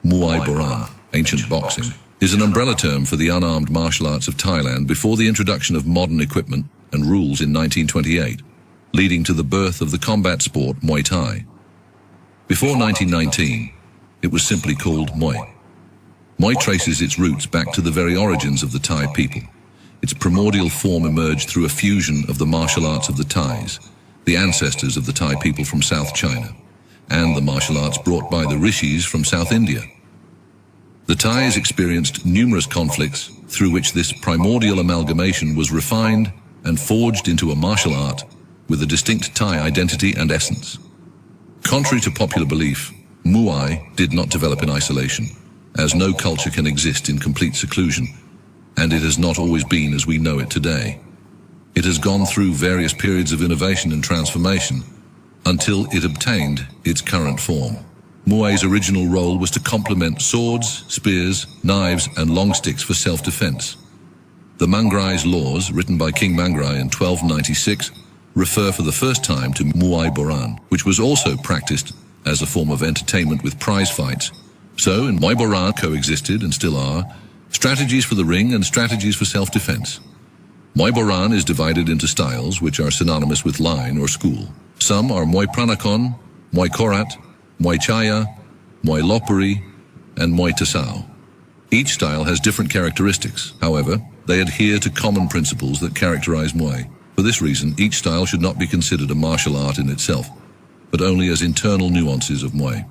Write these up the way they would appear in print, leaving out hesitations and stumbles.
Muay Boran, ancient boxing, is an umbrella term for the unarmed martial arts of Thailand before the introduction of modern equipment and rules in 1928, leading to the birth of the combat sport Muay Thai. Before 1919, it was simply called Muay. Muay traces its roots back to the very origins of the Thai people. Its primordial form emerged through a fusion of the martial arts of the Thais, the ancestors of the Thai people from South China, and the martial arts brought by the rishis from South India. The Thais experienced numerous conflicts through which this primordial amalgamation was refined and forged into a martial art with a distinct Thai identity and essence. Contrary to popular belief, Muay did not develop in isolation, as no culture can exist in complete seclusion, and it has not always been as we know it today. It has gone through various periods of innovation and transformation until it obtained its current form. Muay's original role was to complement swords, spears, knives, and long sticks for self-defense. The Mangrai's laws, written by King Mangrai in 1296, refer for the first time to Muay Boran, which was also practiced as a form of entertainment with prize fights. So, in Muay Boran coexisted, and still are, strategies for the ring and strategies for self-defense. Muay Boran is divided into styles which are synonymous with line or school. Some are Muay Pranakon, Muay Korat, Muay Chaya, Muay Lopuri, and Muay Tasau. Each style has different characteristics. However, they adhere to common principles that characterize Muay. For this reason, each style should not be considered a martial art in itself, but only as internal nuances of Muay.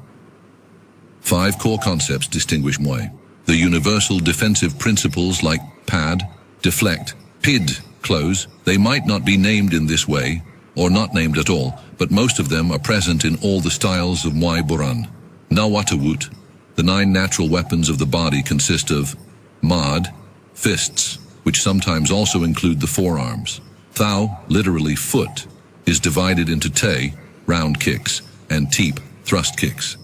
5 core concepts distinguish Muay. The universal defensive principles like pad, deflect, pid, close. They might not be named in this way, or not named at all, but most of them are present in all the styles of Muay Boran. Nawatawut, the 9 natural weapons of the body consist of mad, fists, which sometimes also include the forearms. Thao, literally foot, is divided into te, round kicks, and teep, thrust kicks.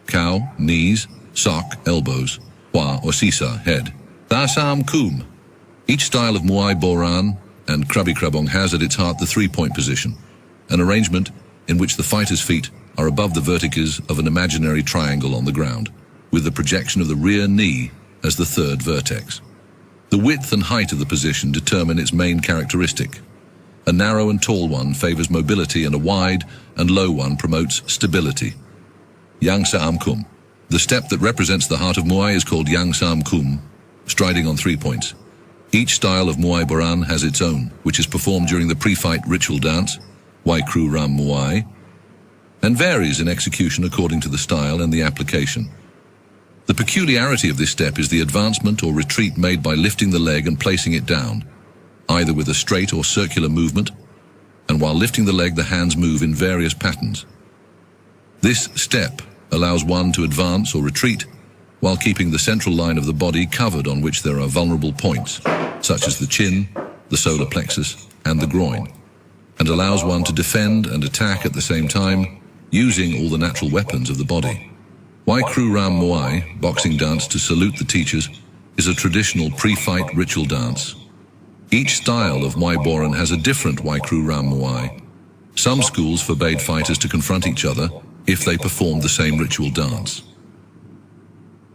Cow, knees, sok, elbows, hua or sisa, head. Thasam kum. Each style of Muay Boran and Krabi Krabong has at its heart the 3-point position, an arrangement in which the fighter's feet are above the vertices of an imaginary triangle on the ground, with the projection of the rear knee as the 3rd vertex. The width and height of the position determine its main characteristic. A narrow and tall one favors mobility, and a wide and low one promotes stability. Yang Saam Kum. The step that represents the heart of Muay is called Yang Saam Kum, striding on 3 points. Each style of Muay Boran has its own, which is performed during the pre-fight ritual dance, Wai Kru Ram Muay, and varies in execution according to the style and the application. The peculiarity of this step is the advancement or retreat made by lifting the leg and placing it down, either with a straight or circular movement, and while lifting the leg, the hands move in various patterns. This step allows one to advance or retreat while keeping the central line of the body covered, on which there are vulnerable points, such as the chin, the solar plexus, and the groin, and allows one to defend and attack at the same time, using all the natural weapons of the body. Wai Kru Ram Muay, boxing dance to salute the teachers, is a traditional pre-fight ritual dance. Each style of Muay Boran has a different Wai Kru Ram Muay. Some schools forbade fighters to confront each other if they performed the same ritual dance.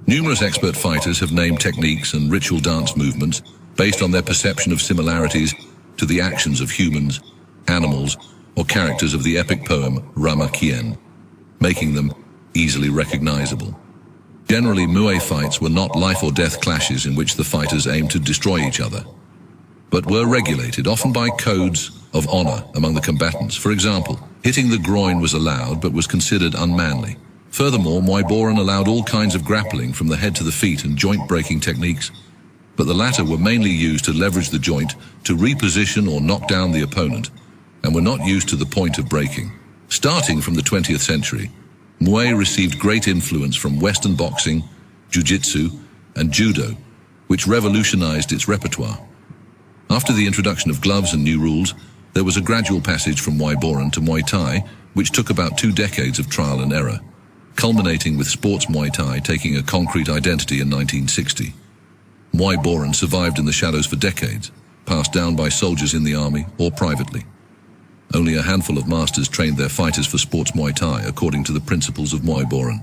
Numerous expert fighters have named techniques and ritual dance movements based on their perception of similarities to the actions of humans, animals, or characters of the epic poem Ramakien, making them easily recognizable. Generally, Muay fights were not life or death clashes in which the fighters aimed to destroy each other, but were regulated, often by codes of honor among the combatants. For example, hitting the groin was allowed but was considered unmanly. Furthermore, Muay Boran allowed all kinds of grappling from the head to the feet and joint-breaking techniques, but the latter were mainly used to leverage the joint to reposition or knock down the opponent, and were not used to the point of breaking. Starting from the 20th century, Muay received great influence from Western boxing, jiu-jitsu, and judo, which revolutionized its repertoire. After the introduction of gloves and new rules, there was a gradual passage from Muay Boran to Muay Thai, which took about 2 decades of trial and error, culminating with sports Muay Thai taking a concrete identity in 1960. Muay Boran survived in the shadows for decades, passed down by soldiers in the army or privately. Only a handful of masters trained their fighters for sports Muay Thai according to the principles of Muay Boran.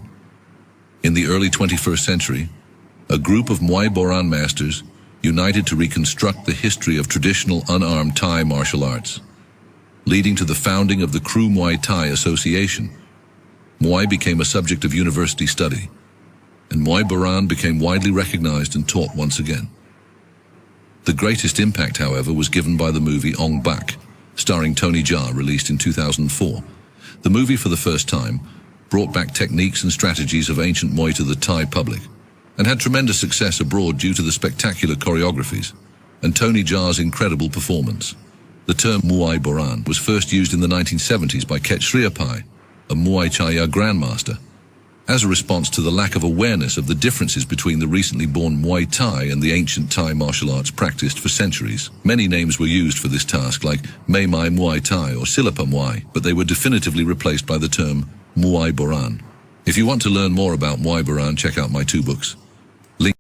In the early 21st century, a group of Muay Boran masters united to reconstruct the history of traditional unarmed Thai martial arts, leading to the founding of the Kru Muay Thai Association. Muay became a subject of university study, and Muay Boran became widely recognized and taught once again. The greatest impact, however, was given by the movie Ong Bak, starring Tony Jaa, released in 2004. The movie, for the first time, brought back techniques and strategies of ancient Muay to the Thai public, and had tremendous success abroad due to the spectacular choreographies and Tony Jaa's incredible performance. The term Muay Boran was first used in the 1970s by Ket Sriapai, a Muay Chaya grandmaster, as a response to the lack of awareness of the differences between the recently born Muay Thai and the ancient Thai martial arts practiced for centuries. Many names were used for this task, like Mae Mai Muay Thai or Silapa Muay, but they were definitively replaced by the term Muay Boran. If you want to learn more about Muay Boran, check out my 2 books.